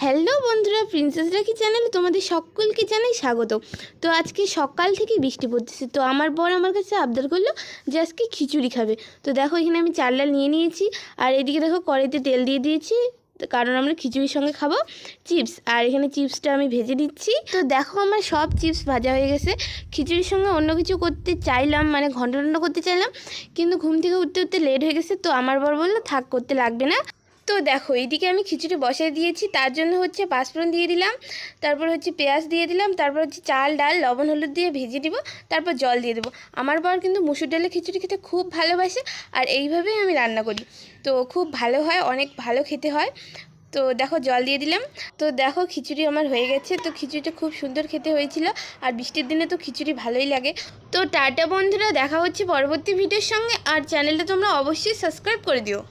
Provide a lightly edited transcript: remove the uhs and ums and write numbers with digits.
Hello বন্ধুরা, princess রাখি চ্যানেলে তোমাদের সকলকে জানাই স্বাগত। তো আজকে সকাল থেকে বৃষ্টি পড়তেছে, তো আমার বর আমার কাছে আবদার করলো যে আজকে খিচুড়ি খাবে। তো দেখো এখানে আমি চাল ডাল নিয়ে নিয়েছি, আর এদিকে দেখো কড়াইতে তেল দিয়ে দিয়েছি, কারণ আমরা খিচুড়ির সঙ্গে খাবো চিপস। আর এখানে চিপসটা আমি ভেজে দিচ্ছি। তো দেখো আমার সব চিপস ভাজা হয়ে গেছে। খিচুড়ির সঙ্গে অন্য কিছু করতে চাইলাম, মানে ঘন্ট করতে চাইলাম, কিন্তু ঘুম থেকে উঠতে উঠতে লেট হয়ে গেছে। তো আমার বর বললো থাক, করতে লাগবে না। তো দেখো এইদিকে আমি খিচুড়ি বসাই দিয়েছি, তার জন্য হচ্ছে পাঁচফোড়ন দিয়ে দিলাম, তারপর হচ্ছে পেঁয়াজ দিয়ে দিলাম, তারপর হচ্ছে চাল ডাল লবণ হলুদ দিয়ে ভেজে দিব, তারপর জল দিয়ে দেবো। আমার বর কিন্তু মুসুর ডালের খিচুড়ি খেতে খুব ভালোবাসে, আর এইভাবেই আমি রান্না করি। তো খুব ভালো হয়, অনেক ভালো খেতে হয়। তো দেখো জল দিয়ে দিলাম। তো দেখো খিচুড়ি আমার হয়ে গেছে। তো খিচুড়িটা খুব সুন্দর খেতে হয়েছিল, আর বৃষ্টির দিনে তো খিচুড়ি ভালোই লাগে। তো টাটা বন্ধুরা, দেখা হচ্ছে পরবর্তী ভিডিওর সঙ্গে, আর চ্যানেলটা তোমরা অবশ্যই সাবস্ক্রাইব করে দিও।